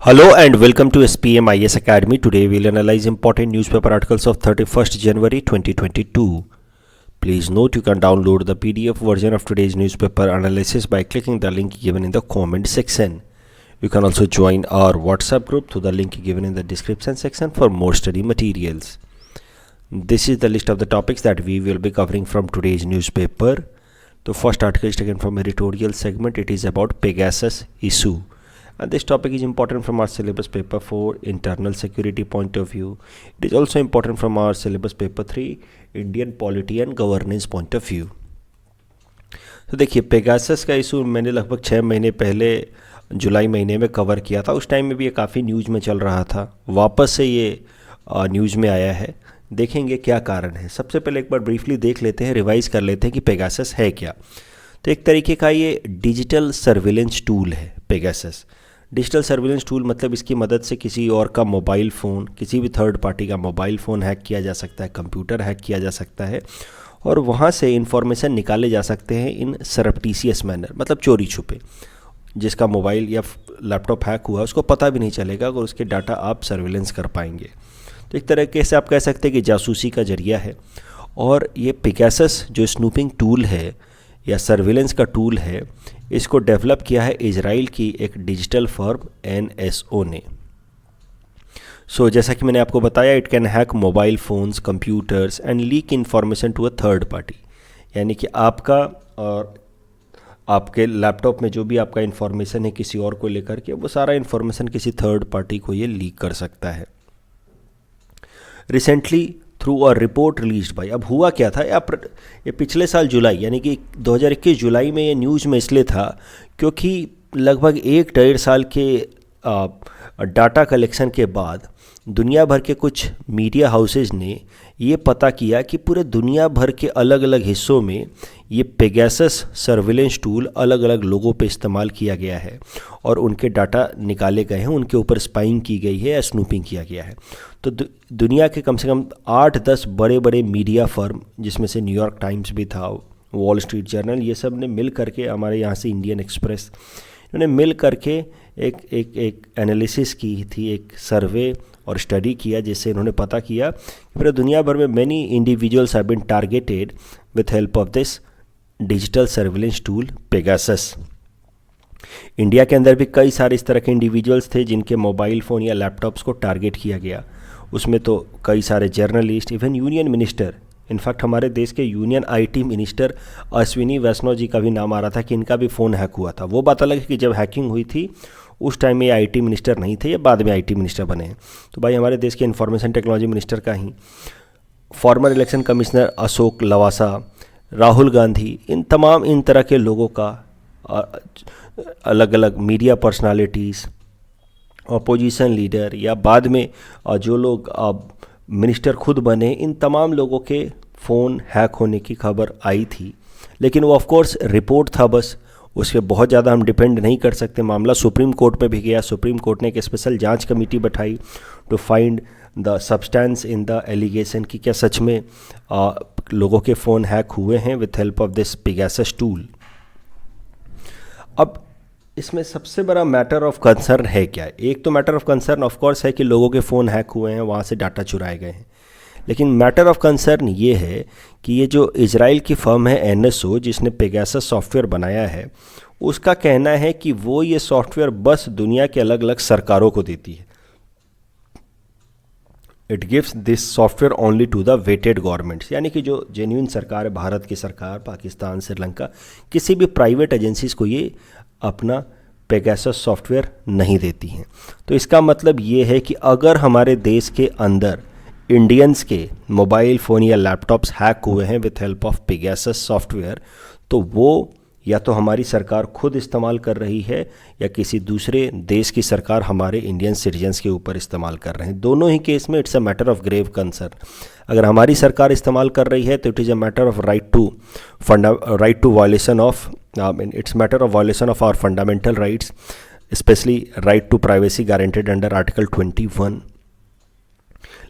Hello and welcome to SPM IS Academy. Today we'll analyze important newspaper articles of 31st January 2022. Please note you can download the PDF version of today's newspaper analysis by clicking the link given in the comment section. You can also join our WhatsApp group through the link given in the description section for more study materials. This is the list of the topics that we will be covering from today's newspaper. The first article is taken from editorial segment. It is about Pegasus issue. And this topic is important from our syllabus paper 4 internal security point of view. It is also important from our syllabus paper 3 Indian polity and governance point of view. तो देखिए Pegasus का issue मैंने लगभग 6 महीने पहले जुलाई महीने में cover किया था. उस टाइम में भी ये काफ़ी न्यूज़ में चल रहा था. वापस से ये न्यूज़ में आया है. देखेंगे क्या कारण है. सबसे पहले एक बार ब्रीफली देख लेते हैं, रिवाइज कर लेते हैं कि पेगासस है क्या. तो एक तरीके का ये डिजिटल सर्विलेंस टूल है पेगासस. डिजिटल सर्विलेंस टूल मतलब इसकी मदद से किसी और का मोबाइल फ़ोन, किसी भी थर्ड पार्टी का मोबाइल फ़ोन हैक किया जा सकता है, कंप्यूटर हैक किया जा सकता है और वहाँ से इंफॉर्मेशन निकाले जा सकते हैं इन सरप्टिशियस मैनर, मतलब चोरी छुपे. जिसका मोबाइल या लैपटॉप हैक हुआ उसको पता भी नहीं चलेगा अगर उसके डाटा आप सर्विलेंस कर पाएंगे. तो एक तरीके से आप कह सकते हैं कि जासूसी का जरिया है. और ये पेगासस जो स्नूपिंग टूल है या सर्विलेंस का टूल है, इसको डेवलप किया है इजराइल की एक डिजिटल फर्म NSO ने. जैसा कि मैंने आपको बताया, it can hack mobile phones, computers and leak information to a third party. यानी कि आपका और आपके लैपटॉप में जो भी आपका इन्फॉर्मेशन है किसी और को लेकर के, वो सारा इन्फॉर्मेशन किसी थर्ड पार्टी को ये लीक कर सकता है. Recently through a report released by, अब हुआ क्या था, ये पिछले साल जुलाई यानी कि 2021 जुलाई में ये न्यूज़ में इसलिए था क्योंकि लगभग 1-1.5 साल के डाटा कलेक्शन के बाद दुनिया भर के कुछ मीडिया हाउसेज ने ये पता किया कि पूरे दुनिया भर के अलग अलग हिस्सों में ये पेगासस सर्विलेंस टूल अलग अलग लोगों पे इस्तेमाल किया गया है और उनके डाटा निकाले गए हैं, उनके ऊपर स्पाइंग की गई है या स्नूपिंग किया गया है. तो दुनिया के कम से कम 8-10 बड़े बड़े मीडिया फर्म, जिसमें से न्यूयॉर्क टाइम्स भी था, वॉल स्ट्रीट जर्नल, ये सब ने मिल करके, हमारे यहाँ से इंडियन एक्सप्रेस, इन्होंने मिल करके एक एनालिसिस की थी, एक सर्वे और स्टडी किया, जिससे इन्होंने पता किया कि पूरे दुनिया भर में many individuals have been targeted with help of this digital surveillance tool Pegasus. India के अंदर भी कई सारे इस तरह के इंडिविजुअल्स थे जिनके मोबाइल फ़ोन या लैपटॉप्स को टारगेट किया गया. उसमें तो कई सारे journalist, even union minister, in fact हमारे देश के यूनियन IT मिनिस्टर अश्विनी वैष्णव जी का भी नाम आ रहा था कि इनका भी फ़ोन हैक हुआ था. वो बात अलग है कि जब हैकिंग हुई थी उस टाइम में ये IT मिनिस्टर नहीं थे, ये बाद में IT मिनिस्टर बने हैं. तो भाई हमारे देश के इंफॉर्मेशन टेक्नोलॉजी मिनिस्टर का ही, former election commissioner Ashok Lavasa, Rahul Gandhi, इन तरह के लोगों का, अलग अलग मीडिया पर्सनालिटीज़, अपोजिशन लीडर या बाद में जो लोग मिनिस्टर खुद बने, इन तमाम लोगों के फ़ोन हैक होने की खबर आई थी. लेकिन वो ऑफ कोर्स रिपोर्ट था बस, उस पर बहुत ज़्यादा हम डिपेंड नहीं कर सकते. मामला सुप्रीम कोर्ट में भी गया. सुप्रीम कोर्ट ने एक स्पेशल जांच कमेटी बैठाई to find the substance in the allegation कि क्या सच में लोगों के फ़ोन हैक हुए हैं with help of this Pegasus tool. अब इसमें सबसे बड़ा मैटर ऑफ कंसर्न है क्या? एक तो matter of concern of course है कि लोगों के फ़ोन हैक हुए हैं, वहाँ से डाटा चुराए गए हैं. लेकिन मैटर ऑफ कंसर्न ये है कि ये जो इजराइल की फर्म है NSO, जिसने पेगासस सॉफ्टवेयर बनाया है, उसका कहना है कि वो ये सॉफ्टवेयर बस दुनिया के अलग अलग सरकारों को देती है. It gives this software only to the vetted governments, यानी कि जो जेन्युइन सरकार है, भारत की सरकार, पाकिस्तान, श्रीलंका, किसी भी प्राइवेट एजेंसीज को ये अपना पेगासस सॉफ्टवेयर नहीं देती हैं. तो इसका मतलब ये है कि अगर हमारे देश के अंदर इंडियंस के मोबाइल फ़ोन या लैपटॉप्स हैक हुए हैं with help of Pegasus software, तो वो या तो हमारी सरकार खुद इस्तेमाल कर रही है या किसी दूसरे देश की सरकार हमारे इंडियन सिटीजन्स के ऊपर इस्तेमाल कर रहे हैं. दोनों ही केस में it's a matter of grave concern. अगर हमारी सरकार इस्तेमाल कर रही है तो it is a matter of right to violation of it's matter of violation of our fundamental rights, specially right to privacy guaranteed under article 21.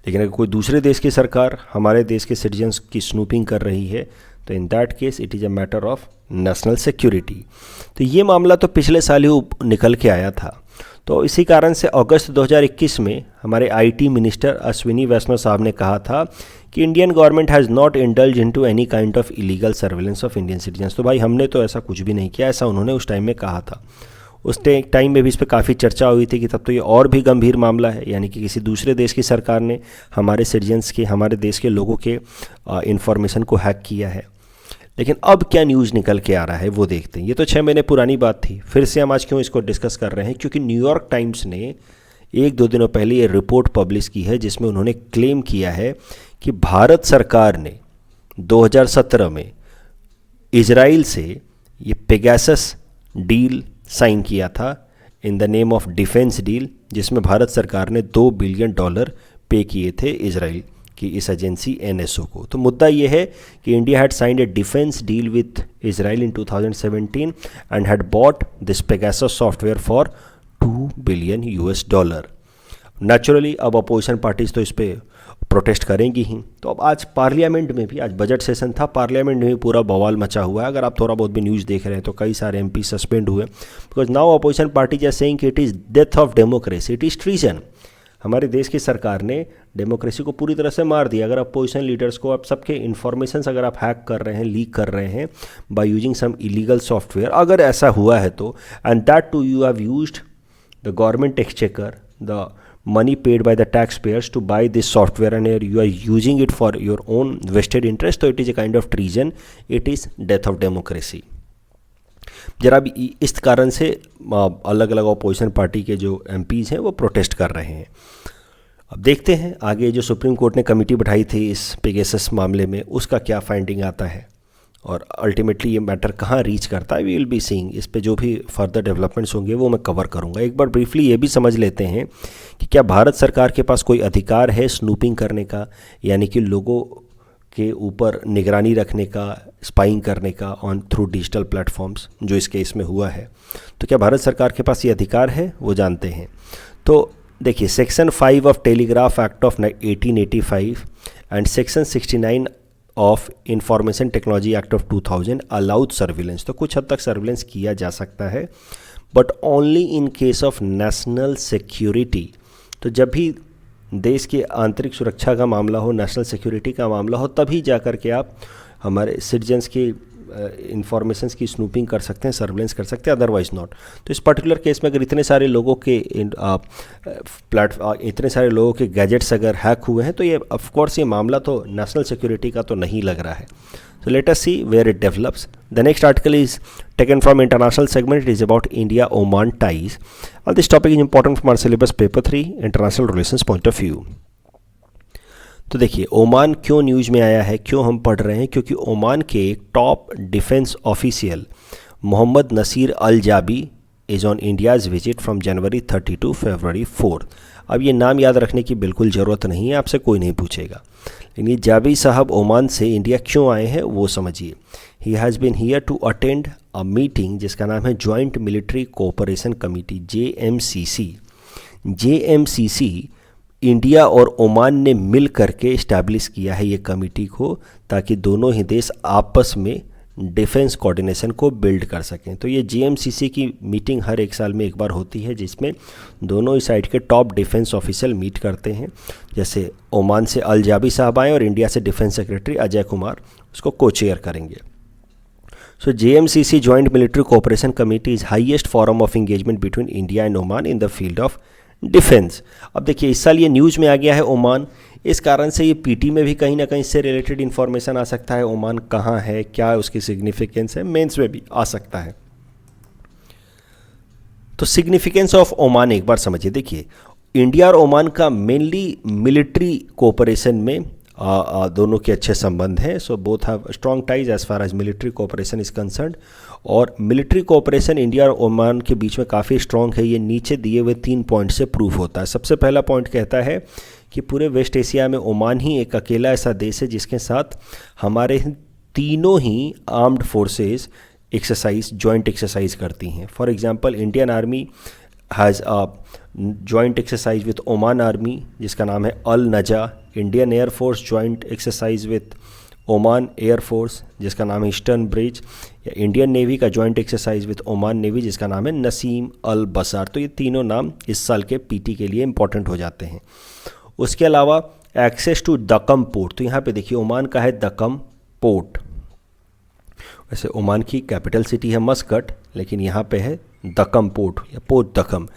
लेकिन अगर कोई दूसरे देश की सरकार हमारे देश के सिटीजन्स की स्नूपिंग कर रही है तो in that case it is a matter of national security. तो ये मामला तो पिछले साल ही निकल के आया था. तो इसी कारण से अगस्त 2021 में हमारे आईटी मिनिस्टर अश्विनी वैष्णव साहब ने कहा था कि Indian government has not indulge into any kind of illegal surveillance of Indian citizens. तो भाई हमने तो ऐसा कुछ भी नहीं किया, ऐसा उन्होंने उस टाइम में कहा था। उस टाइम में भी इस पर काफ़ी चर्चा हुई थी कि तब तो ये और भी गंभीर मामला है, यानी कि किसी दूसरे देश की सरकार ने हमारे सिटीजन्स के, हमारे देश के लोगों के इन्फॉर्मेशन को हैक किया है। लेकिन अब क्या न्यूज़ निकल के आ रहा है वो देखते हैं। ये तो 6 महीने पुरानी बात थी, फिर से हम आज क्यों इसको डिस्कस कर रहे हैं, क्योंकि न्यूयॉर्क टाइम्स ने 1-2 दिनों पहले ये रिपोर्ट पब्लिश की है जिसमें उन्होंने क्लेम किया है कि भारत सरकार ने 2017 में इजराइल से ये पेगासस डील साइन किया था in the name of defence deal, जिसमें भारत सरकार ने $2 बिलियन पे किए थे इजराइल की इस एजेंसी एनएसओ को। तो मुद्दा ये है कि India had signed A defence deal with Israel in 2017 and had bought this Pegasus software for $2 billion. Naturally अब अपोजिशन पार्टीज तो इस पर प्रोटेस्ट करेंगी ही। तो अब आज पार्लियामेंट में भी, आज बजट सेशन था, पार्लियामेंट में भी पूरा बवाल मचा हुआ है। अगर आप थोड़ा बहुत भी न्यूज़ देख रहे हैं तो कई सारे एमपी सस्पेंड हुए because now opposition party are saying कि it is death of democracy, it is treason. हमारे देश की सरकार ने डेमोक्रेसी को पूरी तरह से मार दिया। अगर अपोजिशन लीडर्स को, आप सबके इन्फॉर्मेशन अगर आप हैक कर रहे हैं, लीक कर रहे हैं by using some illegal software, अगर ऐसा हुआ है तो, and that too you have used the government exchequer, द money paid by the taxpayers to buy this software and you are using it for your own vested interest, so it is a kind of treason, it is death of democracy। जरा भी इस कारण से अलग अलग opposition party के जो MPs हैं वो प्रोटेस्ट कर रहे हैं। अब देखते हैं आगे जो सुप्रीम कोर्ट ने कमेटी बैठाई थी इस पेगासस मामले में, उसका क्या फाइंडिंग आता है और अल्टीमेटली ये मैटर कहाँ रीच करता है। वी विल बी सीइंग, इस पे जो भी फर्दर डेवलपमेंट्स होंगे वो मैं कवर करूँगा। एक बार ब्रीफली ये भी समझ लेते हैं कि क्या भारत सरकार के पास कोई अधिकार है स्नूपिंग करने का, यानी कि लोगों के ऊपर निगरानी रखने का, स्पाइंग करने का ऑन थ्रू डिजिटल प्लेटफॉर्म्स, जो इस केस में हुआ है। तो क्या भारत सरकार के पास ये अधिकार है, वो जानते हैं। तो देखिए, section 5 of telegraph act of 1885 and section 69 of information technology act of 2000 allowed surveillance. तो कुछ हद तक सर्विलेंस किया जा सकता है, but only in case of national security. तो जब भी देश की आंतरिक सुरक्षा का मामला हो, नेशनल सिक्योरिटी का मामला हो, तभी जा कर के आप हमारे सिटीजन्स की इंफॉर्मेशंस की स्नूपिंग कर सकते हैं, सर्विलेंस कर सकते हैं, अदरवाइज नॉट। तो इस पर्टिकुलर केस में अगर इतने सारे लोगों के इतने सारे लोगों के गैजेट्स अगर हैक हुए हैं तो ये ऑफकोर्स ये मामला तो नेशनल सिक्योरिटी का तो नहीं लग रहा है। So let us see where it develops. The next article is taken from international segment. It is about India-Oman ties. This topic is important from our syllabus paper 3 international relations point of view. तो देखिए, Oman क्यों news में आया है, क्यों हम पढ़ रहे हैं, क्योंकि ओमान के एक top defence official Mohammed Nasser Al Zaabi is on India's visit from January 30 to February 4। अब ये नाम याद रखने की बिल्कुल ज़रूरत नहीं है, आपसे कोई नहीं पूछेगा। लेकिन ये जाबी साहब ओमान से इंडिया क्यों आए हैं वो समझिए। He has been here to attend a meeting जिसका नाम है joint military cooperation committee, JMCC। JMCC India और ओमान ने मिल करके इस्टेब्लिश किया है ये कमेटी को, ताकि दोनों ही देश आपस में डिफेंस कोऑर्डिनेशन को बिल्ड कर सकें। तो ये JMCC की मीटिंग हर 1 साल में एक बार होती है, जिसमें दोनों ही साइड के टॉप डिफेंस ऑफिशियल मीट करते हैं। जैसे ओमान से अल जाबी साहब आए और इंडिया से डिफेंस सेक्रेटरी अजय कुमार उसको को चेयर करेंगे। So JMCC joint military cooperation committee is highest forum of engagement between India and Oman in the field of defence. अब देखिए, इस साल ये न्यूज़ में आ गया है ओमान, इस कारण से ये पीटी में भी कहीं ना कहीं इससे रिलेटेड इन्फॉर्मेशन आ सकता है। ओमान कहाँ है, क्या उसकी सिग्निफिकेंस है, मेंस में भी आ सकता है। तो सिग्निफिकेंस ऑफ ओमान एक बार समझिए। देखिए, इंडिया और ओमान का मेनली मिलिट्री कोऑपरेशन में दोनों के अच्छे संबंध हैं। So both have strong ties as far as military cooperation is concerned. और मिलिट्री कोऑपरेशन इंडिया और ओमान के बीच में काफ़ी स्ट्रॉन्ग है। ये नीचे दिए हुए 3 पॉइंट से प्रूव होता है। सबसे पहला पॉइंट कहता है कि पूरे वेस्ट एशिया में ओमान ही एक अकेला ऐसा देश है जिसके साथ हमारे तीनों ही armed forces exercise, joint exercise करती हैं। For example, Indian army has a joint exercise with Oman army जिसका नाम है Al Najah. Indian air force joint exercise with Oman air force जिसका नाम है ईस्टर्न ब्रिज, या इंडियन नेवी का joint exercise with Oman navy जिसका नाम है नसीम अल बसार। तो ये तीनों नाम इस साल के पीटी के लिए इंपॉर्टेंट हो जाते हैं। उसके अलावा एक्सेस टू दक्कम पोर्ट, तो यहाँ पे देखिए ओमान का है दक्कम पोर्ट। वैसे ओमान की कैपिटल सिटी है मस्कट, लेकिन यहाँ पे है दक्कम पोर्ट या पोर्ट दक्कम।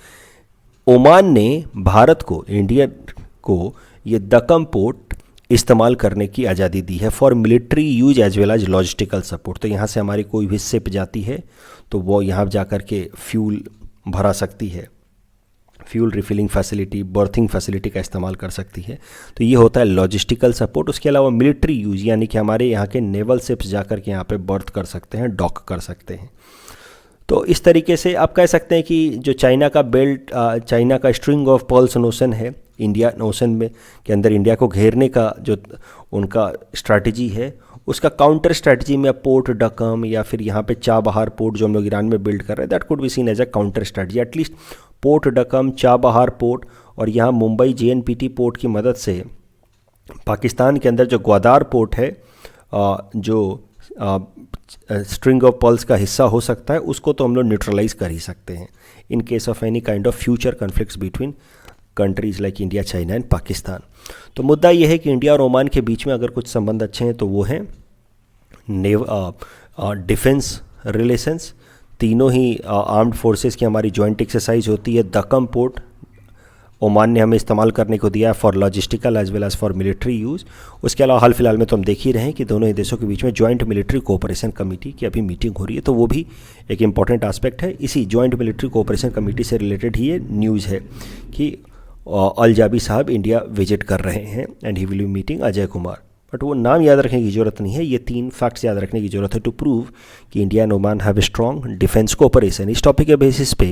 ओमान ने भारत को, इंडिया को ये दक्कम पोर्ट इस्तेमाल करने की आज़ादी दी है for military use as well as logistical support. तो यहाँ से हमारी कोई भी शिप जाती है तो वो यहाँ जा कर के फ्यूल भरा सकती है, fuel refilling facility, berthing facility का इस्तेमाल कर सकती है। तो ये होता है लॉजिस्टिकल सपोर्ट। उसके अलावा मिलिट्री यूज, यानी कि हमारे यहाँ के नेवल शिप्स जा कर के यहाँ पे बर्थ कर सकते हैं, डॉक कर सकते हैं। तो इस तरीके से आप कह सकते हैं कि जो चाइना का बेल्ट, चाइना का स्ट्रिंग ऑफ पर्ल्स ओशन है, इंडिया ओशन में के अंदर इंडिया को घेरने का जो उनका स्ट्रैटेजी है, उसका काउंटर स्ट्रैटेजी में पोर्ट डकम या फिर यहाँ पे चाबहार पोर्ट जो हम लोग ईरान में बिल्ड कर रहे हैं, that could be seen as a counter strategy. At least port Duqm, Chabahar port और यहाँ मुंबई JNPT पोर्ट की मदद से पाकिस्तान के अंदर जो ग्वादार पोर्ट है, जो स्ट्रिंग ऑफ पर्ल्स का हिस्सा हो सकता है, उसको तो हम लोग न्यूट्रलाइज कर ही सकते हैं in case of any kind of future conflicts between countries like India, China and Pakistan. तो मुद्दा ये है कि इंडिया और ओमान के बीच में अगर कुछ संबंध अच्छे हैं तो वो हैं डिफेंस रिलेशंस। तीनों ही आर्म्ड फोर्सेस की हमारी जॉइंट एक्सरसाइज होती है। दक्कम पोर्ट ओमान ने हमें इस्तेमाल करने को दिया है for logistical as well as for military use. उसके अलावा हाल फिलहाल में तो हम देख ही रहे हैं कि दोनों ही देशों के बीच में जॉइंट मिलिट्री कोऑपरेशन कमेटी की अभी मीटिंग हो रही है, तो वो भी एक इम्पॉर्टेंट एस्पेक्ट है। इसी जॉइंट मिलिट्री कोऑपरेशन कमेटी से रिलेटेड ही ये न्यूज़ है कि अल जाबी साहब इंडिया विजिट कर रहे हैं and he will be meeting Ajay Kumar. But वो नाम याद रखने की ज़रूरत नहीं है, ये 3 फैक्ट्स याद रखने की ज़रूरत है टू प्रूव कि India and Oman have a strong defence cooperation. इस टॉपिक के बेसिस पे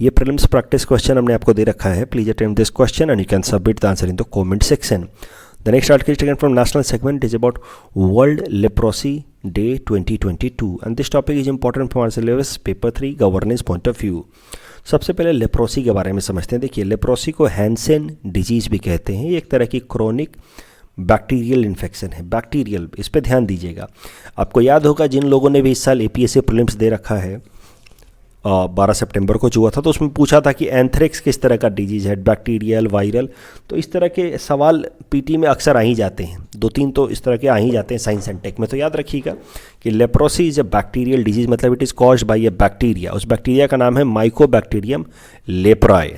ये प्रीलिम्स प्रैक्टिस क्वेश्चन हमने आपको दे रखा है। Please attempt this question and you can submit the answer in the comment section. The next article is taken from national segment is about world leprosy day 2022 and this topic is important for our syllabus paper 3 governance point of view. सबसे पहले leprosy के बारे में समझते हैं। देखिए, leprosy को Hansen disease भी कहते हैं। ये एक तरह की क्रोनिक बैक्टीरियल इन्फेक्शन है, बैक्टीरियल, इस पे ध्यान दीजिएगा। आपको याद होगा जिन लोगों ने भी इस साल APSC प्रीलिम्स दे रखा है 12 सितंबर को जो हुआ था, तो उसमें पूछा था कि एंथ्रेक्स किस तरह का डिजीज़ है, बैक्टीरियल, वायरल। तो इस तरह के सवाल PT में अक्सर आ ही जाते हैं, 2-3 तो इस तरह के आ ही जाते हैं साइंस एंड टेक में। तो याद रखिएगा कि leprosy is a bacterial disease, मतलब it is caused by a bacteria. उस बैक्टीरिया का नाम है माइकोबैक्टीरियम लेप्राए।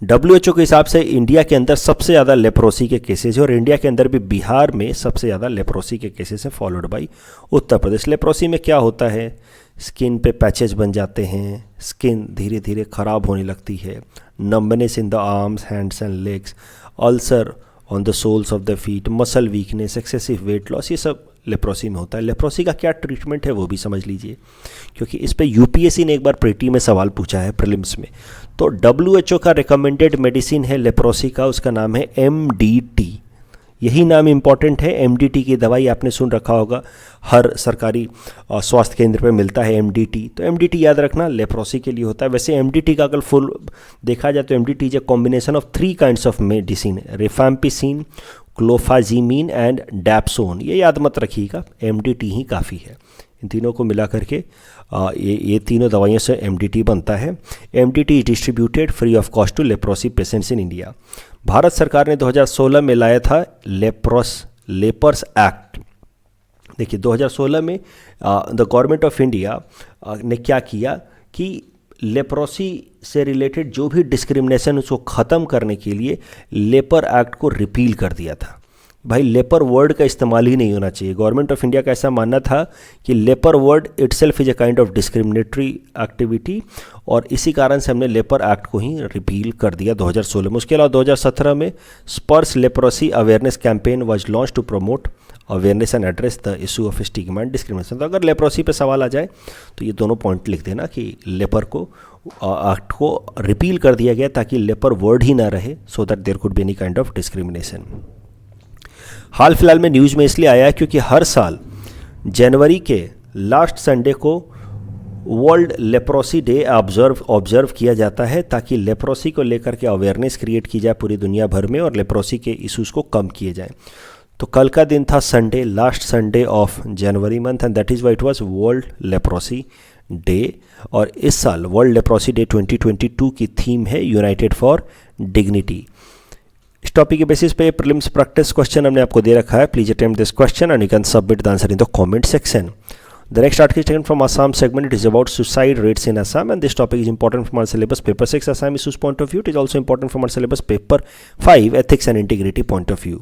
WHO के हिसाब से इंडिया के अंदर सबसे ज़्यादा लेप्रोसी के केसेस है और इंडिया के अंदर भी बिहार में सबसे ज़्यादा लेप्रोसी के केसेस हैं, followed by Uttar Pradesh. Leprosy में क्या होता है, स्किन पे पैचेज बन जाते हैं, स्किन धीरे धीरे ख़राब होने लगती है, numbness in the arms, hands and legs, ulcer on the soles of the feet, muscle weakness, excessive weight loss, ये सब लेप्रोसी में होता है। लेप्रोसी का क्या ट्रीटमेंट है वो भी समझ लीजिए, क्योंकि इस पे UPSC ने एक बार प्रीटी में सवाल पूछा है प्रीलिम्स में। तो WHO का रिकमेंडेड मेडिसिन है लेप्रोसी का, उसका नाम है MDT। यही नाम इम्पॉर्टेंट है। MDT की दवाई आपने सुन रखा होगा, हर सरकारी स्वास्थ्य केंद्र पे मिलता है MDT। तो MDT याद रखना लेप्रोसी के लिए होता है। वैसे MDT का अगर फुल देखा जाए तो MDT is a combination of 3 kinds of medicine, rifampicin, clofazimine and dapsone. ये याद मत रखिएगा, MDT ही काफ़ी है। इन तीनों को मिला करके ये तीनों दवाइयों से MDT बनता है। MDT is distributed free of cost to leprosy patients in India. Bharat सरकार ने 2016 में लाया था लेपर्स एक्ट। देखिए 2016 में द गवर्नमेंट ऑफ इंडिया ने क्या किया कि लेप्रोसी से रिलेटेड जो भी डिस्क्रिमिनेशन उसको ख़त्म करने के लिए लेपर एक्ट को रिपील कर दिया था। भाई लेपर वर्ड का इस्तेमाल ही नहीं होना चाहिए। गवर्नमेंट ऑफ इंडिया का ऐसा मानना था कि leper word itself is a kind of discriminatory activity, और इसी कारण से हमने लेपर एक्ट को ही रिपील कर दिया 2016 में। उसके अलावा 2017 में Sparsh leprosy awareness campaign was launch to promote awareness and address the issue of stigma and discrimination. तो अगर लेप्रोसी पे सवाल आ जाए तो ये दोनों पॉइंट लिख देना कि लेपर को एक्ट को रिपील कर दिया गया ताकि लेपर वर्ड ही ना रहे, so that there could be any kind of discrimination. हाल फिलहाल में न्यूज़ में इसलिए आया है क्योंकि हर साल जनवरी के लास्ट संडे को वर्ल्ड लेप्रोसी डे ऑब्जर्व किया जाता है, ताकि लेप्रोसी को लेकर के अवेयरनेस क्रिएट की जाए पूरी दुनिया भर में और लेप्रोसी के इश्यूज़ को कम किए जाएं। तो कल का दिन था Sunday, last Sunday of January month, and that is why it was world leprosy day. और इस साल वर्ल्ड लेप्रोसी डे 2022 की थीम है यूनाइटेड फॉर डिग्निटी। इस टॉपिक के बेसिस पे प्रीलिम्स प्रैक्टिस क्वेश्चन हमने आपको दे रखा है। Please attempt this question and you can submit the answer in the comment section. The next article is taken from Assam segment. It is about suicide rates in Assam, and this topic is important from our syllabus paper 6 Assam issues point of view. It is also important from our syllabus paper 5 ethics and integrity point of view.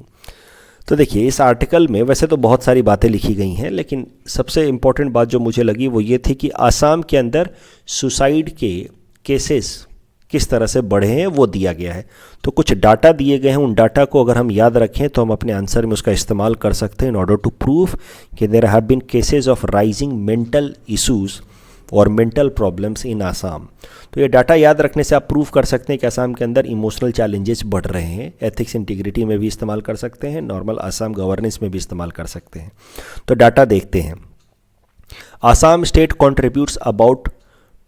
तो देखिए, इस article में वैसे तो बहुत सारी बातें लिखी गई हैं, लेकिन सबसे इम्पॉर्टेंट बात जो मुझे लगी वो ये थी कि आसाम के अंदर सुसाइड के केसेस किस तरह से बढ़े हैं वो दिया गया है। तो कुछ डाटा दिए गए हैं, उन डाटा को अगर हम याद रखें तो हम अपने आंसर में उसका इस्तेमाल कर सकते हैं इन ऑर्डर टू प्रूव कि there have been cases of rising mental issues और मेंटल प्रॉब्लम्स इन आसाम। तो ये डाटा याद रखने से आप प्रूव कर सकते हैं कि आसाम के अंदर इमोशनल चैलेंजेस बढ़ रहे हैं। एथिक्स इंटीग्रिटी में भी इस्तेमाल कर सकते हैं, नॉर्मल आसाम गवर्नेंस में भी इस्तेमाल कर सकते हैं। तो डाटा देखते हैं। Assam state contributes about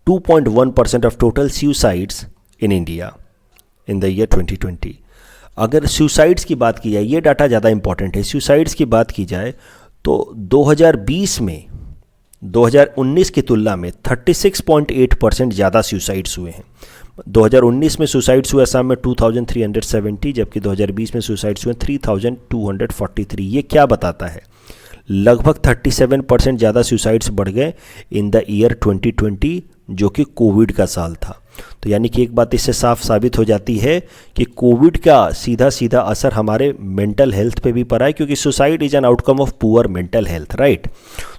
2.1% of total suicides in India in the year 2020। अगर सुसाइड्स की बात की जाए, ये डाटा ज़्यादा इंपॉर्टेंट है। सुसाइड्स की बात की जाए तो 2020 में 2019 की तुलना में 36.8% ज़्यादा सुसाइड्स हुए हैं। 2019 में सुसाइड्स हुए असम में 2370, जबकि 2020 में सुसाइड्स हुए 3243। ये क्या बताता है? लगभग 37% ज़्यादा सुसाइड्स बढ़ गए इन द ईयर 2020, जो कि कोविड का साल था। तो यानी कि एक बात इससे साफ साबित हो जाती है कि कोविड का सीधा सीधा असर हमारे मेंटल हेल्थ पे भी पड़ा है, क्योंकि suicide is an outcome of poor mental health, right.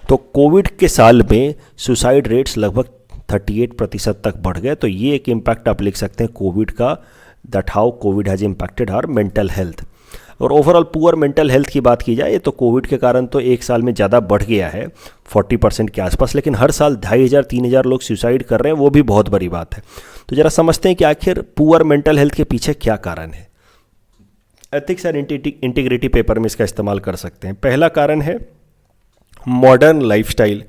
तो कोविड के साल में सुसाइड रेट्स लगभग 38% तक बढ़ गए। तो ये एक इम्पैक्ट आप लिख सकते हैं कोविड का, that how COVID has impacted our mental health. और ओवरऑल पुअर मेंटल हेल्थ की बात की जाए तो कोविड के कारण तो एक साल में ज़्यादा बढ़ गया है 40% के आसपास, लेकिन हर साल 2500-3000 लोग सुसाइड कर रहे हैं, वो भी बहुत बड़ी बात है। तो ज़रा समझते हैं कि आखिर पुअर मेंटल हेल्थ के पीछे क्या कारण है। एथिक्स एंड इंटीग्रिटी पेपर में इसका इस्तेमाल कर सकते हैं। पहला कारण है मॉडर्न लाइफस्टाइल।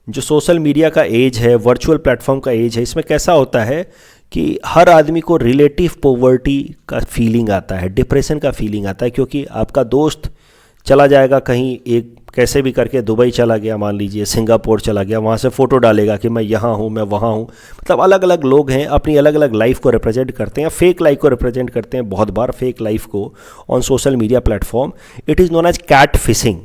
जो सोशल मीडिया का एज है, वर्चुअल प्लेटफॉर्म का एज है, इसमें कैसा होता है कि हर आदमी को रिलेटिव पॉवर्टी का फीलिंग आता है, डिप्रेशन का फीलिंग आता है, क्योंकि आपका दोस्त चला जाएगा कहीं, एक कैसे भी करके दुबई चला गया, मान लीजिए सिंगापुर चला गया, वहाँ से फ़ोटो डालेगा कि मैं यहाँ हूँ, मैं वहाँ हूँ। मतलब अलग अलग लोग हैं, अपनी अलग अलग लाइफ को रिप्रेजेंट करते हैं, फेक लाइफ को रिप्रेजेंट करते हैं बहुत बार, फेक लाइफ को on social media platform. It is known as catfishing.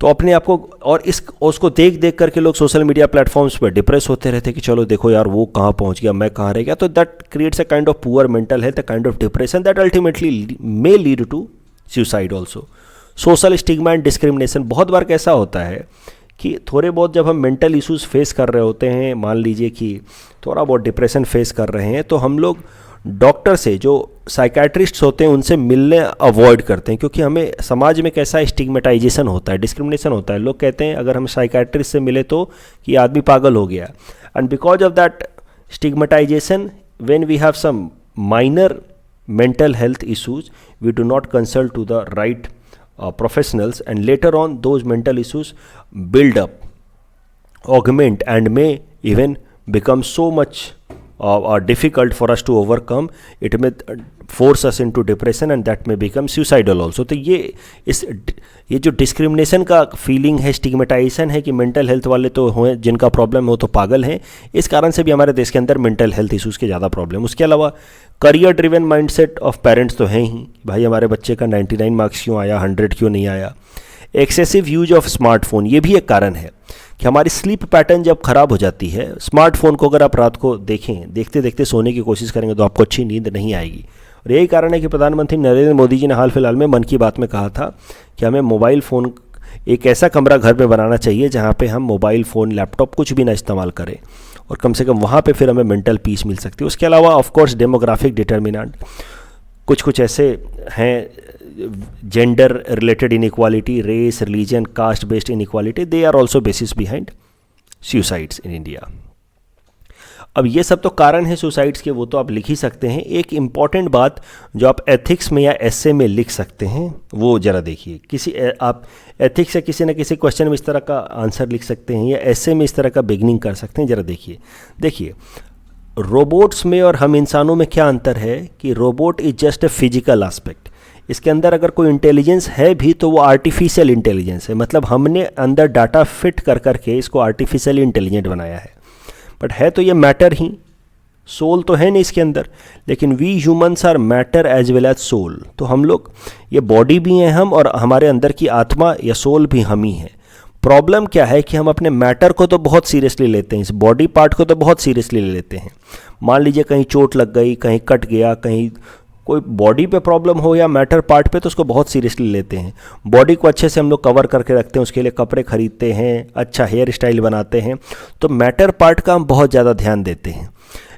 तो अपने आप को और उसको देख देख करके लोग सोशल मीडिया प्लेटफॉर्म्स पर डिप्रेस होते रहते कि चलो देखो यार वो कहाँ पहुँच गया, मैं कहाँ रह गया। तो that creates a kind of poor mental health, a kind of depression that ultimately may lead to suicide also. Social stigma and discrimination. बहुत बार कैसा होता है कि थोड़े बहुत जब हम मेंटल इश्यूज़ फेस कर रहे होते हैं, मान लीजिए कि थोड़ा बहुत डिप्रेशन फेस कर रहे हैं, तो हम लोग डॉक्टर से, जो साइकाट्रिस्ट्स होते हैं, उनसे मिलने अवॉइड करते हैं, क्योंकि हमें समाज में कैसा स्टिग्मेटाइजेशन होता है, डिस्क्रिमिनेशन होता है। लोग कहते हैं अगर हम साइकाट्रिस्ट से मिले तो कि आदमी पागल हो गया। And because of that stigmatization, when we have some minor mental health issues, we do not consult to the right professionals, and later on those mental issues build up, augment, and may even become so much difficult for us to overcome. It may force us into depression and that may become suicidal also. तो ये जो discrimination का feeling है, stigmatisation है कि mental health वाले तो हों, जिनका प्रॉब्लम हो तो पागल हैं, इस कारण से भी हमारे देश के अंदर मेंटल हेल्थ इश्यूज़ के ज़्यादा प्रॉब्लम। उसके अलावा career driven mindset of parents तो हैं ही, भाई हमारे बच्चे का 99 मार्क्स क्यों आया, 100 क्यों नहीं आया। एक्सेसिव यूज ऑफ स्मार्टफोन, ये भी एक कारण है कि हमारी स्लीप पैटर्न जब ख़राब हो जाती है। स्मार्टफोन को अगर आप रात को देखते देखते सोने की कोशिश करेंगे तो आपको अच्छी नींद नहीं आएगी। और यही कारण है कि प्रधानमंत्री नरेंद्र मोदी जी ने हाल फिलहाल में मन की बात में कहा था कि हमें मोबाइल फ़ोन, एक ऐसा कमरा घर में बनाना चाहिए जहाँ पे हम मोबाइल फ़ोन, लैपटॉप कुछ भी ना इस्तेमाल करें, और कम से कम वहाँ पे फिर हमें मेंटल पीस मिल सकती है। उसके अलावा ऑफ कोर्स डेमोग्राफिक डिटर्मिनेंट, कुछ ऐसे हैं, gender related inequality, race, religion, caste based inequality, they are also basis behind suicides in India. अब ये सब तो कारण है सुसाइड्स के, वो तो आप लिख ही सकते हैं। एक इम्पॉर्टेंट बात जो आप एथिक्स में या एस्से में लिख सकते हैं वो ज़रा देखिए। आप एथिक्स से किसी न किसी क्वेश्चन में इस तरह का आंसर लिख सकते हैं या एस्से में इस तरह का बिगनिंग कर सकते हैं। ज़रा देखिए रोबोट्स में और हम इंसानों में क्या अंतर है कि robot is just a physical aspect, इसके अंदर अगर कोई इंटेलिजेंस है भी तो वो आर्टिफिशियल इंटेलिजेंस है, मतलब हमने अंदर डाटा फिट कर करके इसको आर्टिफिशियली इंटेलिजेंट बनाया है। बट है तो ये मैटर ही, सोल तो है नहीं इसके अंदर। लेकिन we humans are matter as well as soul. तो हम लोग, ये बॉडी भी हैं हम, और हमारे अंदर की आत्मा या सोल भी हम ही हैं। प्रॉब्लम क्या है कि हम अपने मैटर को तो बहुत सीरियसली लेते हैं, इस बॉडी पार्ट को तो बहुत सीरियसली ले लेते हैं। मान लीजिए कहीं चोट लग गई, कहीं कट गया, कहीं कोई बॉडी पे प्रॉब्लम हो या मैटर पार्ट पे, तो उसको बहुत सीरियसली लेते हैं। बॉडी को अच्छे से हम लोग कवर करके रखते हैं, उसके लिए कपड़े खरीदते हैं, अच्छा हेयर स्टाइल बनाते हैं, तो मैटर पार्ट का हम बहुत ज़्यादा ध्यान देते हैं।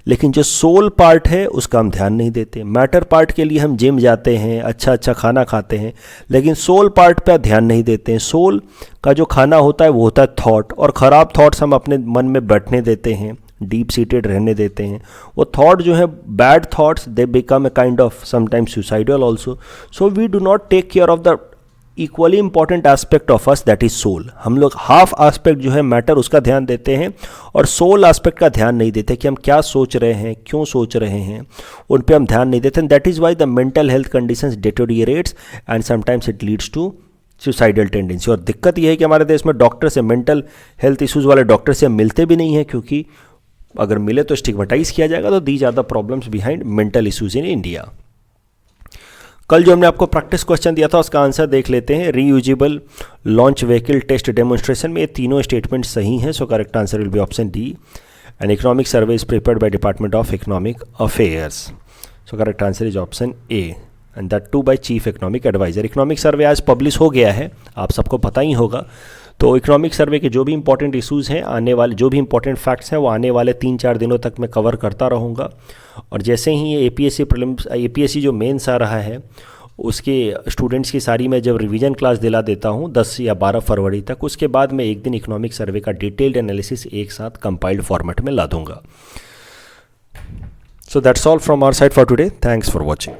लेकिन जो सोल पार्ट है उसका हम ध्यान नहीं देते। मैटर पार्ट के लिए हम जिम जाते हैं, अच्छा अच्छा खाना खाते हैं, लेकिन सोल पार्ट पे ध्यान नहीं देते हैं। सोल का जो खाना होता है वो होता है थॉट, और ख़राब थॉट्स हम अपने मन में बैठने देते हैं, डीप सीटेड रहने देते हैं। वो थॉट जो है bad thoughts, they become a kind of sometimes suicidal also. So we do not take care of the equally important aspect of us, that is soul. हम लोग हाफ एस्पेक्ट जो है मैटर उसका ध्यान देते हैं, और सोल एस्पेक्ट का ध्यान नहीं देते कि हम क्या सोच रहे हैं, क्यों सोच रहे हैं, उन पे हम ध्यान नहीं देते। That is why the mental health conditions deteriorates and sometimes it leads to suicidal tendency. और दिक्कत यह है कि हमारे देश में डॉक्टर से, मेंटल हेल्थ इश्यूज़ वाले डॉक्टर से मिलते भी नहीं हैं, क्योंकि अगर मिले तो स्टिग्मेटाइज किया जाएगा। तो these are the problems behind mental issues in India. कल जो हमने आपको प्रैक्टिस क्वेश्चन दिया था उसका आंसर देख लेते हैं। Reusable launch vehicle test demonstration में ये तीनों स्टेटमेंट सही हैं, so correct answer will be option D. An economic survey is prepared by department of economic affairs, so correct answer is option A, and that too by chief economic advisor. Economic survey आज publish हो गया है, आप सबको पता ही होगा। तो economic survey के जो भी इंपॉर्टेंट इशूज़ हैं, आने वाले जो भी इंपॉर्टेंट फैक्ट्स हैं, वो आने वाले 3-4 दिनों तक मैं कवर करता रहूँगा। और जैसे ही ये APSC प्रीलिम्स, APSC जो मेंस आ रहा है, उसके स्टूडेंट्स की सारी मैं जब रिवीजन क्लास दिला देता हूँ 10 या 12 फरवरी तक, उसके बाद मैं एक दिन इकोनॉमिक सर्वे का डिटेल्ड एनालिसिस एक साथ कंपाइल्ड फॉर्मेट में ला दूंगा। So that's all from our side for today. Thanks for watching.